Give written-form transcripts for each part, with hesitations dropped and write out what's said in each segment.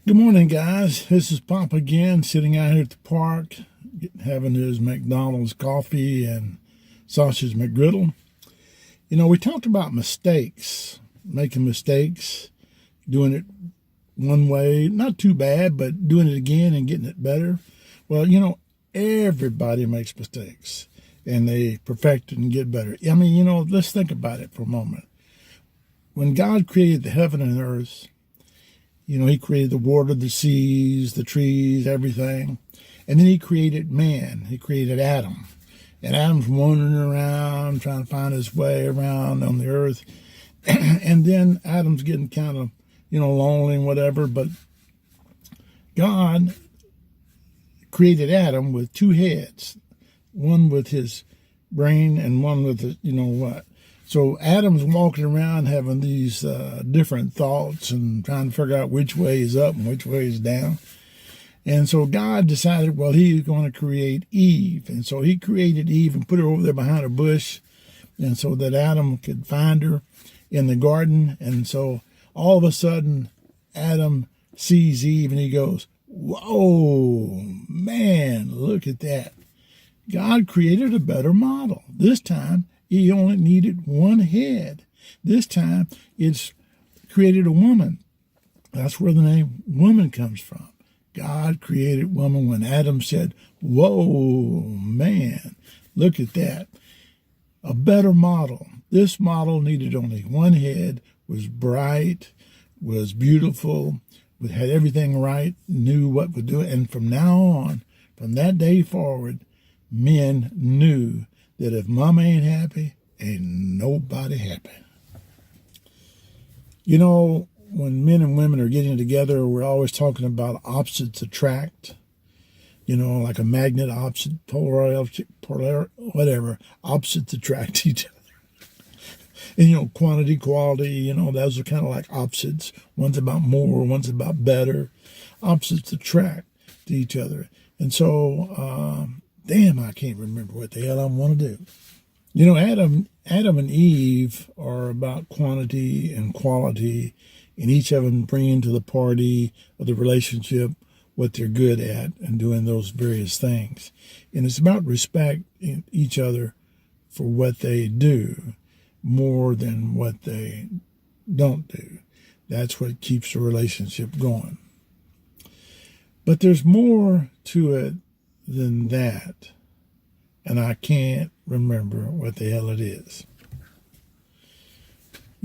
Good morning, guys. This is Pop again, sitting out here at the park, having his McDonald's coffee and sausage McGriddle. We talked about mistakes, making mistakes, doing it one way, not too bad, but doing it again and getting it better. Well, everybody makes mistakes and they perfect it and get better. Let's think about it for a moment. When God created the heaven and earth, he created the water, the seas, the trees, everything. And then he created man. He created Adam. And Adam's wandering around, trying to find his way around on the earth. And then Adam's getting kind of, lonely and whatever. But God created Adam with two heads, one with his brain and one with the, what. So Adam's walking around having these different thoughts and trying to figure out which way is up and which way is down. And so God decided, well, he's going to create Eve. And so he created Eve and put her over there behind a bush, and so that Adam could find her in the garden. And so all of a sudden, Adam sees Eve and he goes, whoa, man, look at that. God created a better model. This time, he only needed one head. This time, it's created a woman. That's where the name woman comes from. God created woman when Adam said, whoa, man, look at that. A better model. This model needed only one head, was bright, was beautiful, had everything right, knew what to do. And from now on, from that day forward, men knew that if mama ain't happy, ain't nobody happy. When men and women are getting together, we're always talking about opposites attract. Like a magnet, opposite, polar, whatever, opposites attract each other. And, quantity, quality, those are kind of like opposites. One's about more, one's about better. Opposites attract to each other. And so, I can't remember what the hell I want to do. Adam and Eve are about quantity and quality, and each of them bringing to the party of the relationship what they're good at and doing those various things. And it's about respect in each other for what they do more than what they don't do. That's what keeps the relationship going. But there's more to it than that, and I can't remember what the hell it is.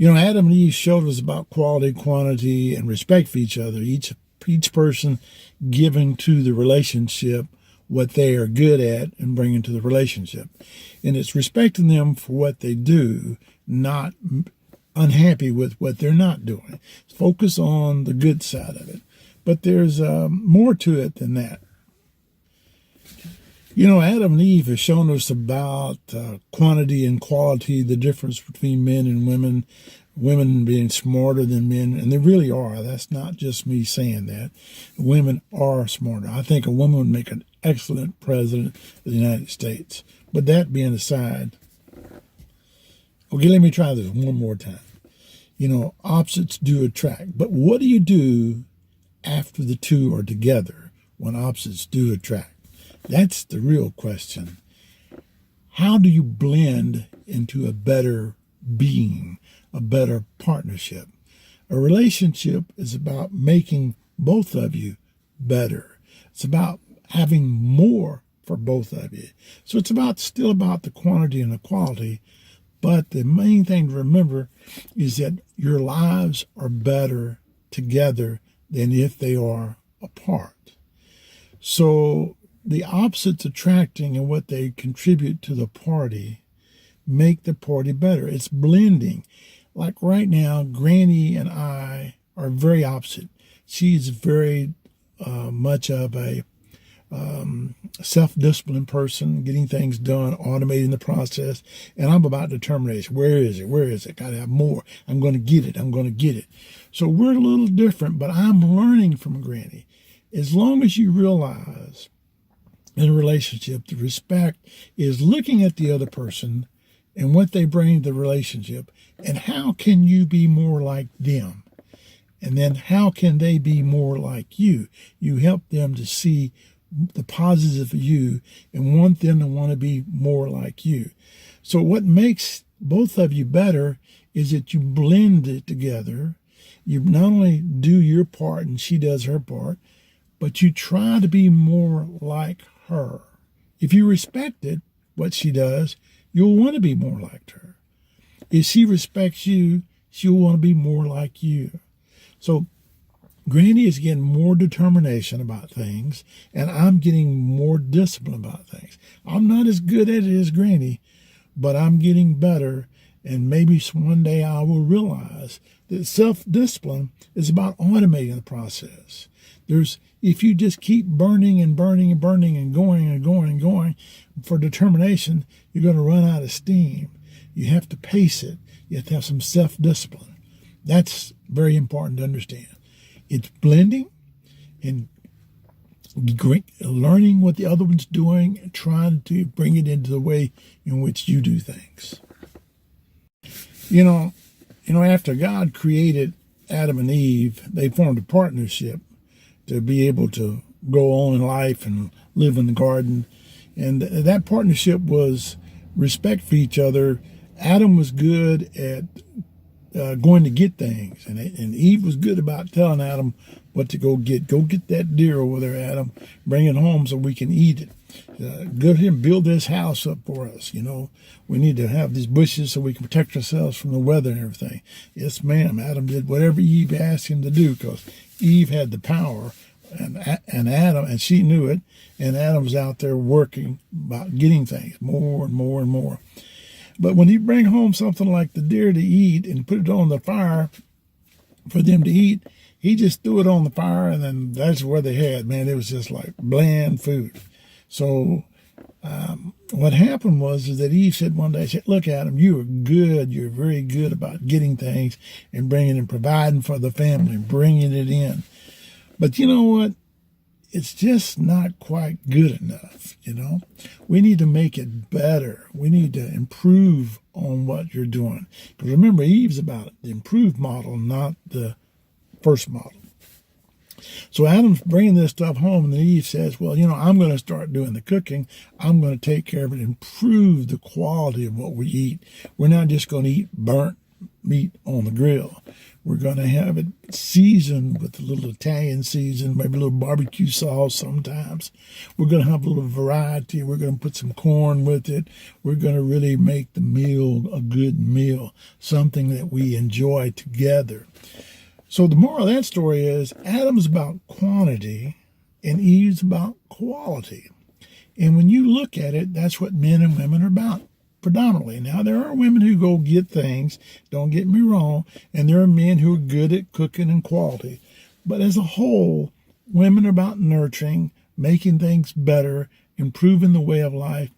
Adam and Eve showed us about quality, quantity, and respect for each other. Each person giving to the relationship what they are good at and bringing to the relationship. And it's respecting them for what they do, not unhappy with what they're not doing. Focus on the good side of it. But there's more to it than that. Adam and Eve have shown us about quantity and quality, the difference between men and women being smarter than men, and they really are. That's not just me saying that. Women are smarter. I think a woman would make an excellent president of the United States. But that being aside, okay, let me try this one more time. Opposites do attract. But what do you do after the two are together when opposites do attract? That's the real question. How do you blend into a better being, a better partnership? A relationship is about making both of you better. It's about having more for both of you. So it's still about the quantity and the quality, but the main thing to remember is that your lives are better together than if they are apart. So the opposites attracting and what they contribute to the party make the party better. It's blending. Like right now, Granny and I are very opposite. She's very much of a self-disciplined person, getting things done, automating the process. And I'm about determination. Where is it? Where is it? Got to have more. I'm going to get it. I'm going to get it. So we're a little different, but I'm learning from Granny. As long as you realize in a relationship, the respect is looking at the other person and what they bring to the relationship and how can you be more like them. And then how can they be more like you? You help them to see the positives of you and want them to want to be more like you. So what makes both of you better is that you blend it together. You not only do your part and she does her part, but you try to be more like her. If you respected what she does, you'll want to be more like her. If she respects you, she'll want to be more like you. So Granny is getting more determination about things, and I'm getting more discipline about things. I'm not as good at it as Granny, but I'm getting better, and maybe one day I will realize that self-discipline is about automating the process. If you just keep burning and burning and burning and going and going and going for determination, you're going to run out of steam. You have to pace it. You have to have some self-discipline. That's very important to understand. It's blending and learning what the other one's doing and trying to bring it into the way in which you do things. You know, after God created Adam and Eve, they formed a partnership to be able to go on in life and live in the garden. And that partnership was respect for each other. Adam was good at going to get things, and Eve was good about telling Adam what to go get. Go get that deer over there, Adam. Bring it home so we can eat it. Go ahead and build this house up for us. We need to have these bushes so we can protect ourselves from the weather and everything. Yes, ma'am. Adam did whatever Eve asked him to do because Eve had the power, and Adam, and she knew it, and Adam was out there working about getting things more and more and more. But when he bring home something like the deer to eat and put it on the fire for them to eat, he just threw it on the fire, and then that's what they had. Man, it was just like bland food. So what happened was that Eve said one day, look, Adam, you are good. You're very good about getting things and bringing and providing for the family, bringing it in. But you know what? It's just not quite good enough, We need to make it better. We need to improve on what you're doing. Because remember, Eve's about the improved model, not the first model. So Adam's bringing this stuff home, and then Eve says, well, I'm going to start doing the cooking. I'm going to take care of it, improve the quality of what we eat. We're not just going to eat burnt meat on the grill. We're going to have it seasoned with a little Italian season, maybe a little barbecue sauce sometimes. We're going to have a little variety. We're going to put some corn with it. We're going to really make the meal a good meal, something that we enjoy together. So the moral of that story is Adam's about quantity and Eve's about quality. And when you look at it, that's what men and women are about. Predominantly. Now, there are women who go get things, don't get me wrong, and there are men who are good at cooking and quality. But as a whole, women are about nurturing, making things better, improving the way of life.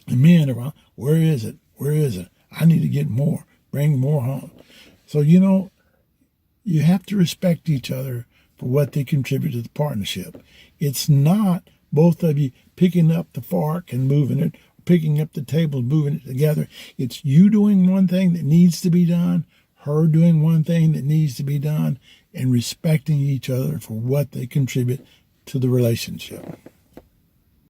And men are about, where is it? Where is it? I need to get more, bring more home. So, you have to respect each other for what they contribute to the partnership. It's not both of you picking up the fork and moving it, picking up the table and moving it together. It's you doing one thing that needs to be done, her doing one thing that needs to be done, and respecting each other for what they contribute to the relationship.